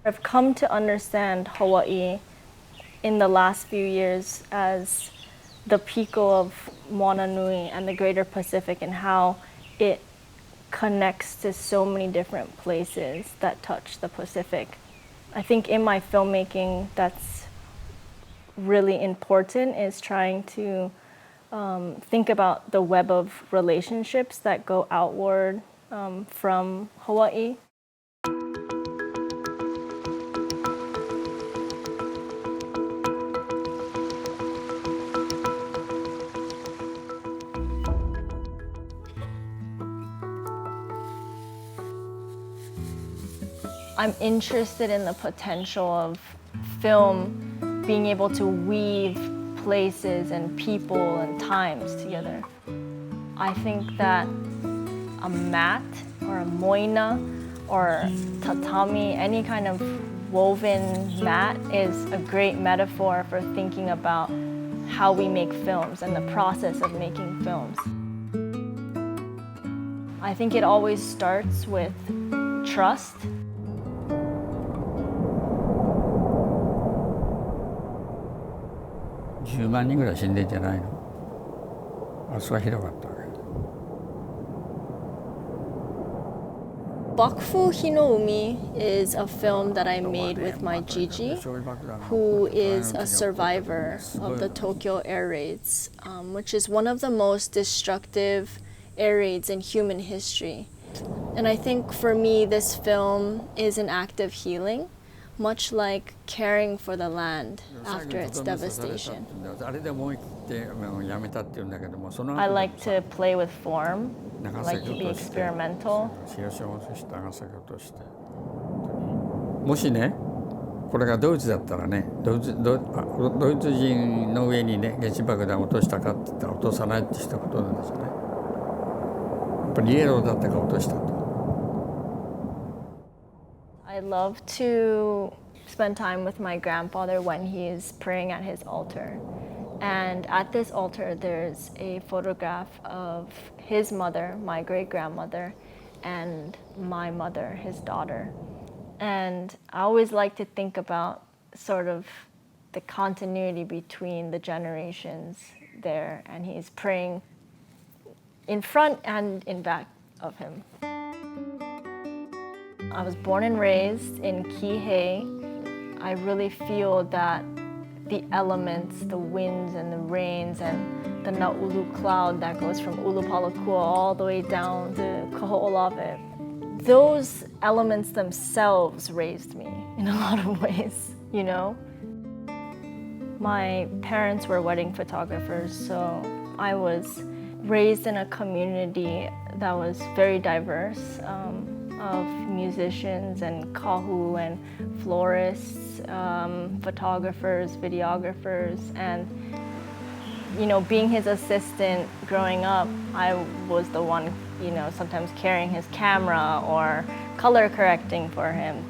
I've come to understand Hawaii in the last few years as the piko of Moana Nui and the greater Pacific, and how it connects to so many different places that touch the Pacific. I think in my filmmaking that's really important, is trying to think about the web of relationships that go outward from Hawaii. I'm interested in the potential of film being able to weave places and people and times together. I think that a mat or a moina or tatami, any kind of woven mat, is a great metaphor for thinking about how we make films and the process of making films. I think it always starts with trust. 10万人ぐらい死んでんじゃないの。あそこはひどかったわけ。Bakufu Hinoumi is a film that I made with my Gigi, who is a survivor of the Tokyo air raids, which is one of the most destructive air raids in human history. And I think for me, this film is an act of healing, much like caring for the land after its devastation. I like to play with form, like to be experimental. もしね、これがドイツだったらね、ドイツ人の上にね、原子爆弾を落としたかって言ったら落とさないってしたことなんですよね。やっぱりイエローだったから落としたと。I love to spend time with my grandfather when he is praying at his altar. And at this altar, there's a photograph of his mother, my great-grandmother, and my mother, his daughter. And I always like to think about sort of the continuity between the generations there, and he's praying in front and in back of him. I was born and raised in Kīhei. I really feel that the elements, the winds and the rains and the Na'ulu cloud that goes from Ulupalakua all the way down to Kaho'olawe, those elements themselves raised me in a lot of ways, you know? My parents were wedding photographers, so I was raised in a community that was very diverse, of musicians and kahu and florists, photographers, videographers, and you know, being his assistant growing up, I was the one, you know, sometimes carrying his camera or color correcting for him.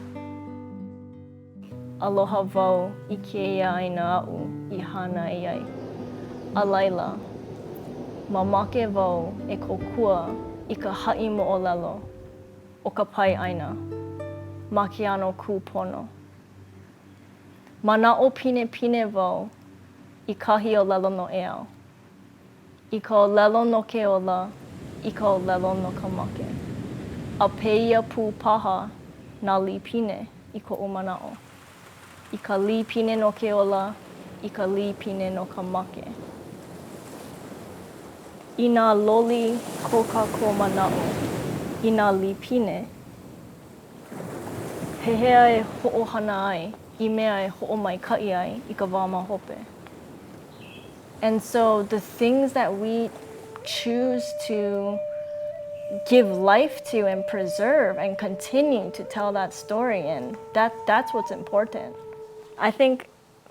Aloha vo I keia ʻāina aʻu I hana iai. Alaila, mamake vo e kokua I ka haʻi moʻolelo o ka pai ʻāina, ma ke ano kūpono. Manaʻo pine wau I kahi o lelo no ʻeau. I ka o lelo no ke ola, I ka o lelo no ka make. A peia pū paha nā li pine I ko o manaʻo. I ka li pine no ke ola, I ka li pine no ka make. I nā loli ko kākou manaʻo, I nā li pine, pehea e hoʻohana ai, I mea e hoʻomaikaʻi ai I ka wā mahope. And so the things that we choose to give life to and preserve and continue to tell that story in, that's what's important. I think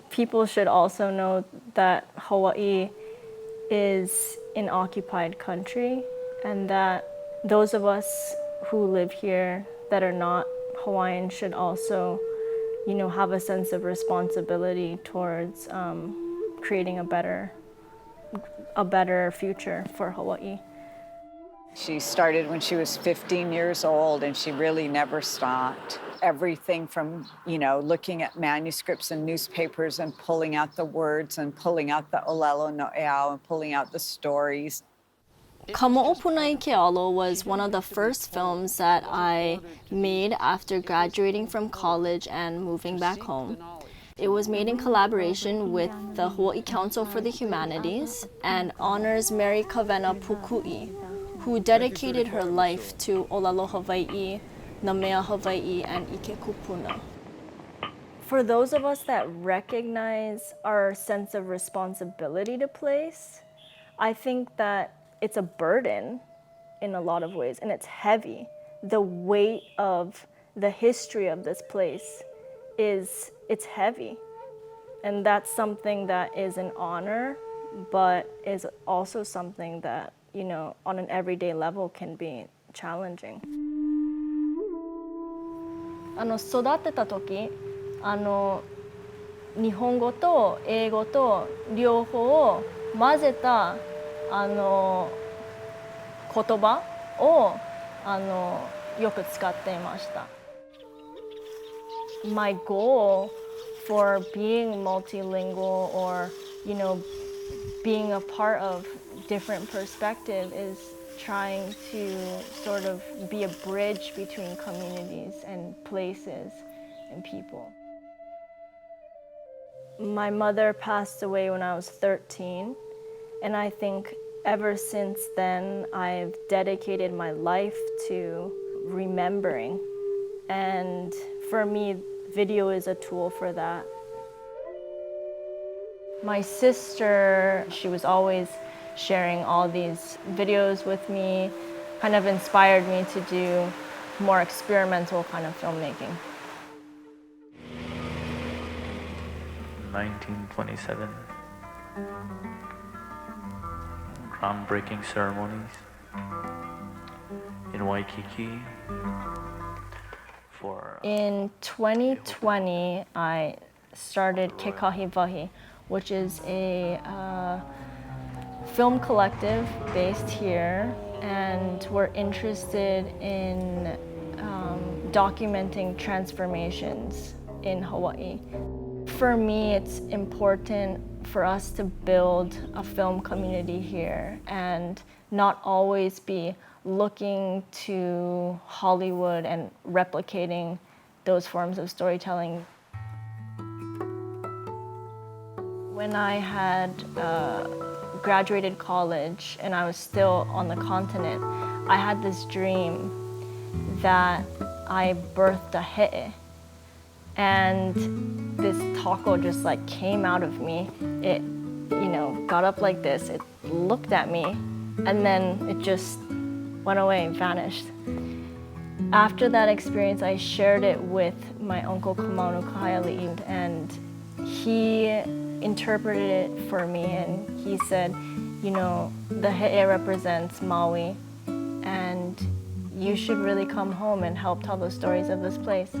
people should also know that Hawaii is an occupied country, and that those of us who live here that are not Hawaiian should also, you know, have a sense of responsibility towards creating a better future for Hawaii. She started when she was 15 years old, and she really never stopped. Everything from, looking at manuscripts and newspapers and pulling out the words and pulling out the olelo no eau and pulling out the stories. Kamo'opunai Kealo was one of the first films that I made after graduating from college and moving back home. It was made in collaboration with the Hawaii Council for the Humanities and honors Mary Kawena Puku'i, who dedicated her life to Olelo Hawaiʻi, Nā Mea Hawaiʻi, and Ike Kupuna. For those of us that recognize our sense of responsibility to place, I think that it's a burden in a lot of ways, and it's heavy. The weight of the history of this place it's heavy. And that's something that is an honor, but is also something that, on an everyday level can be challenging. 育てた時、日本語と英語と両方を混ぜた言葉をよく使っていました。My goal for being multilingual or, being a part of different perspective is trying to sort of be a bridge between communities and places and people. My mother passed away when I was 13, and I think ever since then I've dedicated my life to remembering, and for me video is a tool for that. My sister, she was always sharing all these videos with me, kind of inspired me to do more experimental kind of filmmaking. 1927. Groundbreaking ceremonies in Waikiki. In 2020, I started Kekahi, which is a film collective based here, and we're interested in documenting transformations in Hawaii. For me, it's important for us to build a film community here and not always be looking to Hollywood and replicating those forms of storytelling. When I had graduated college and I was still on the continent, I had this dream that I birthed a he'e. And this taco just like came out of me. It, got up like this, it looked at me, and then it just went away and vanished. After that experience, I shared it with my uncle Kumaunu Kahaiali'i, and he interpreted it for me, and he said, the he'e represents Maui, and you should really come home and help tell the stories of this place.